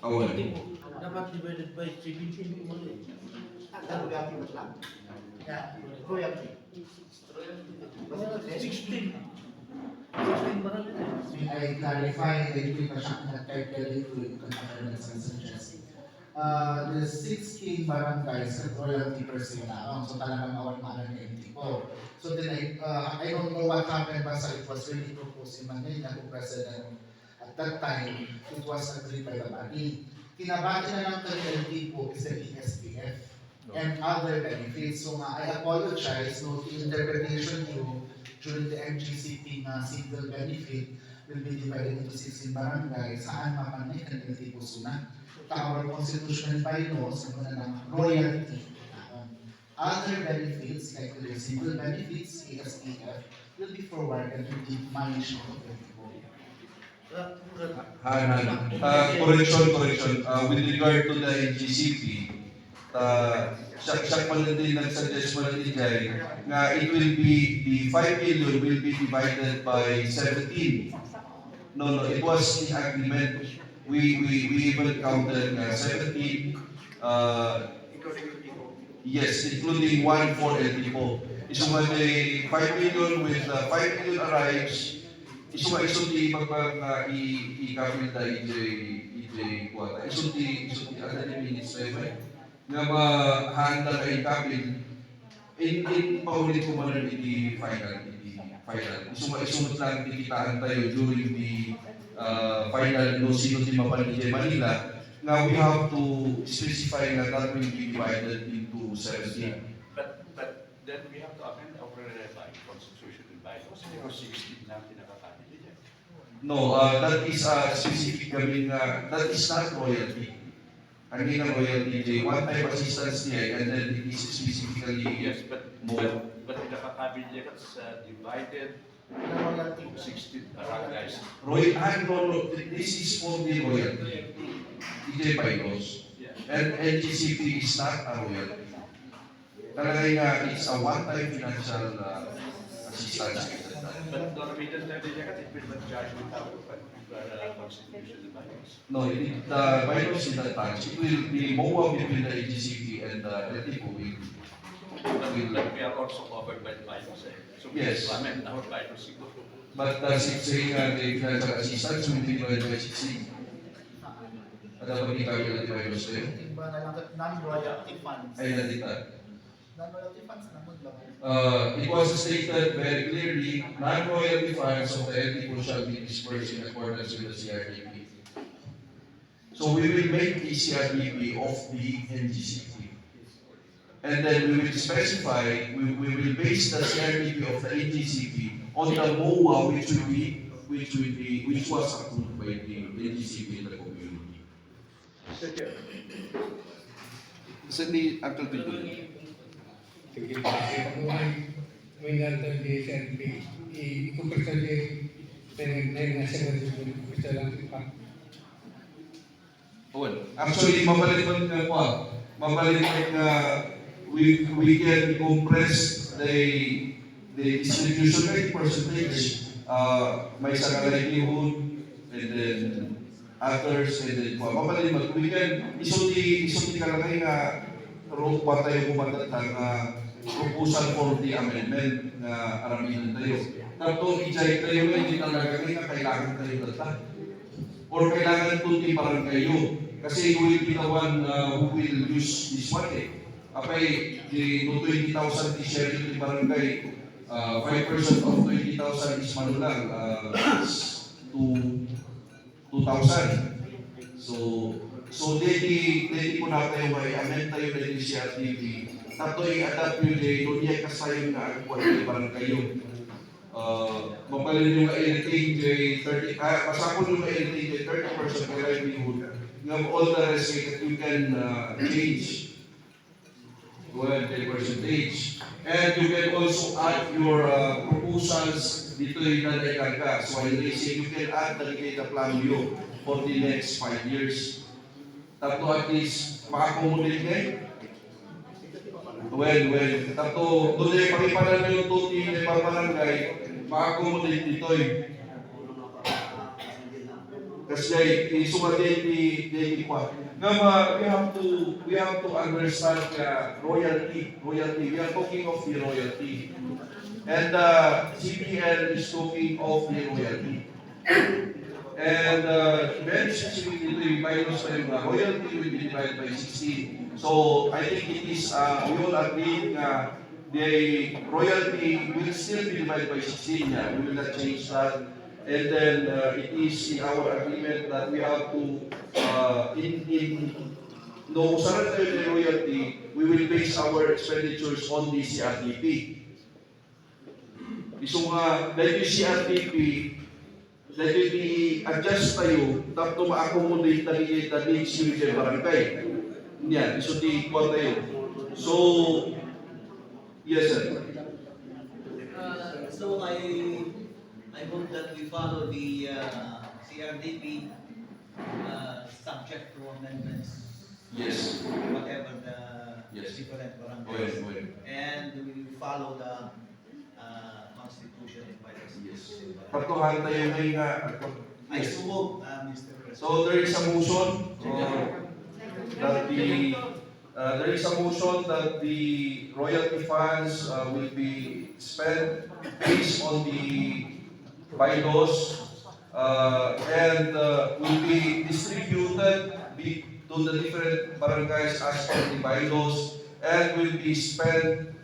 Awal. Dapat divided by 17 po mali. Royalty mo lang? Royalty. 16. 16 ba rin? May I clarify, hindi pa siya nag-calculate ko yung concurrence and suggest. The 16 barangays at royalty per se lamang, so talagang awal-malan na yung tipo. So then I don't know what happened basta it was really proposed in Manila kung president at that time, it was agreed by the body. Kinabati na lang kanyang tipo is the ESPF and other benefits. So I apologize, no, the interpretation you during the MGCP na single benefit will be divided into 16 barangay, saan mapanay kanyang tipo suna. Our constitutional bylaws, na ng royalty. Other benefits, like the single benefits, ESPF, will be forwarded to the management of the people. Correction. With regard to the GCP, siya pala din nag-suggest pala ni Jai na it will be, the 5 million will be divided by 17. No, it was the agreement. We even counted 17, yes, including 1 for El Tipo. So when the 5 million with 5 million arrives, isulti i-kapil da EJ Kuwata. Isulti ada ni minutes nga mahanda ka i-kapil. In paulit ko man di final. Isunod lang dikitaan tayo during the final no sino di mapanijay Manila. Now we have to specify that that will be divided into 17. But then we have to amend our constitution and bylaws because 16 lang pinakakabili niya. No, that is specific kami nga, that is not royalty. Ang ginang royalty, one-time assistance niya, and then it is specifically Yes, but more. pinakakabili niya that's divided Royalty. 16 barangays. No, this is for the royalty. EJ bylaws. Yeah. And NGCP is not a royalty. Talaga nga, it's a one-time financial assistance. But normally the it will not charge without constitution and bylaws. No, the bylaws in that touch, it will be more between the NGCP and the LTO But we are also covered by the bylaws. So we Yes. amend our bylaws siguro. But does it say the financial assistance will be divided by 16? Ada ba kita yung bylaws na yun? Iba na lang non-royalty funds. Ay, nandita. Non-royalty funds naman lang. It was stated very clearly, non-royalty funds of the LTO shall be dispersed in accordance with the CRDP. So we will make the CRDP of the NGCP. And then we will specify, we will base the CRDP of the NGCP on the MOA which was approved by the NGCP in the community. Sini Uncle Bill. Sige, may nalang di SNP. Ikumpirsa di nasa ikumpirsa lang pa. Actually, mabalik we can compress the distribution rate percentage. May sa likelihood and then others and then mabalik we can isulti kalagay nga ro pa tayo kumatat nga proposal for the amendment na aramihan tayo. Tapos i-check tayo na hindi talaga nga kailangan tayo data. Or kailangan tunti parang kayo. Kasi you will be the one who will use this one eh. Apay, the 20,000 t-shirt yung barangay, 5% of 20,000 is manulang, is 2,000. So dedi po na tayo may amend tayo na yung CRTV. Tato i-adapt yung day, doon niya kasayon na ang kuwan yung barangay yung mapalin yung editing day 30, pasapon yung editing day 30% ng livelihood. All the rest that you can change. Go ahead, take percentage. And you can also add your proposals dito yung nalaikarga. So while they say you can add the plan you for the next 5 years. Tato at least maka-accommodate ngayon. Well, tato doon yung paripanan yung tuti ng barangay, maka-accommodate dito eh. Kasi isugatin di kwa. Nga we have to understand royalty. We are talking of the royalty. And CPL is talking of the royalty. And very specifically, the bylaws by royalty will be divided by 16. So I think it is, we all agree the royalty will still be divided by 16. Yeah. We will not change that. And then it is in our agreement that we have to, no surrender the royalty, we will base our expenditures on the CRDP. So dahil yung CRDP, dahil i-adjust tayo, tapos ma-accommodate na the needs yung barangay. Yan, iso di kwa tayo. So, yes sir. So I hope that we follow the CRDP subject to amendments, Yes. whatever the Yes. different Go barangays. ahead. And we follow the Constitution and bylaws. Yes. Patuhan tayo may I so move, Mr. President. So there is a motion that there is a motion that the royalty funds will be spent based on the bylaws and will be distributed to the different barangays as per the bylaws and will be spent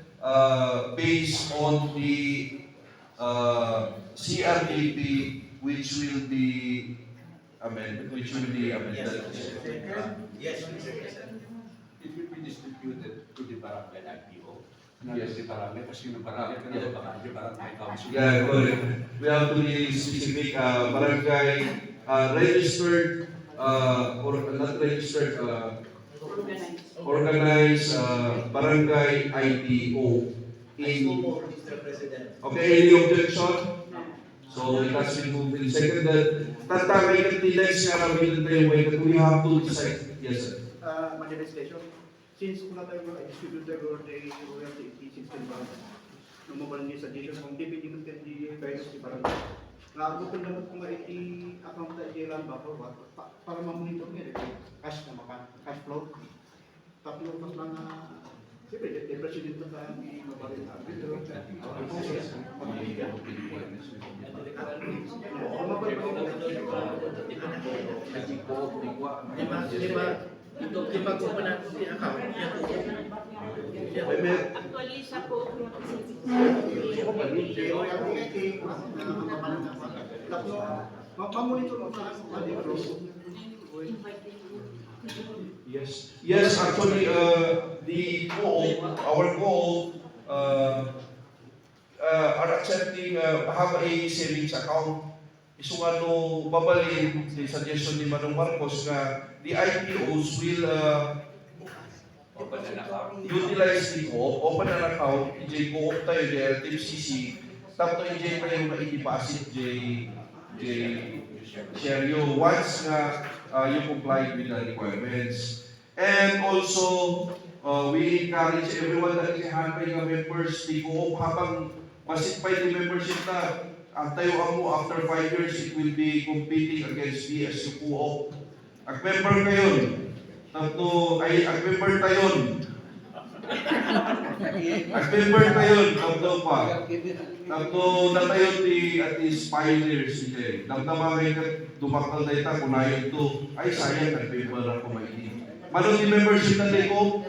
based on the CRDP which will be amended. Yes, Mr. President. It will be distributed to the barangay IPO. Yes. The barangay, kasi yung barangay, pero barangay council. Yeah, correct. We have to be specific. Barangay registered or not registered, organized barangay IPO. I so move, Mr. President. Okay, any objection? So it has been moved and seconded. Tatangay ka next nga kami tayo way that we have to decide. Yes, sir. Madam Legislation, since kung na tayo distributor or the royalty system ba, nung yung suggestion kung depende mo tayo di virus di parang nakagutom naman kung account tayo kailan ba for what, para ma-monitor nga cash na cash flow. Tapos pas lang siyempre, the president na sa mabalin na arbitro. Di ba kung wala ko yung account, Actually, sa po, Ma-monitor mo na Yes, actually, the goal, our goal, are accepting, have a savings account. So ano, babalin, the suggestion ni Manong Marcos na the IPOs will Open an account. utilize the co-op, open an account, i-J co-op tayo, the LTFCC, tapos i-J tayo ma-i-deposit, share you once na you comply with the requirements. And also, we encourage everyone that is handling members, the co-op, habang masipay the membership na, ang tayo mo after 5 years, it will be competing against BSU co-op. Ang member kayo, tapos ay ang member tayo. Ang member tayo, tapos pa. Tapos natayo di at least pioneers ito. Damdamangay ka, dumakal na ita, kunayon to. Ay sayang, nag-member ako maini. Manong di membership na tayo?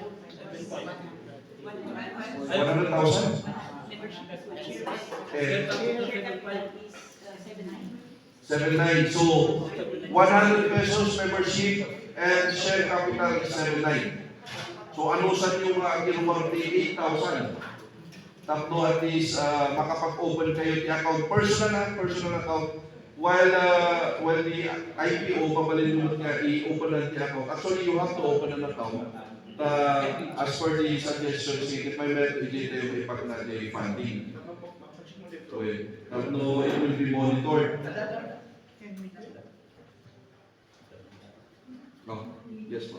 100,000? Eh, 7.9. So, 100 pesos membership and share capital is 7.9. So, ano sa yung kinuwang 8,000? Tapos at least makapag-open kayo the account, personal account, while the IPO, pabalin mo nga i-open na the account. Actually, you have to open an account. As per the suggestions, if may meron, hindi tayo ipag na the funding. So, no, it will be monitored. No. Yes,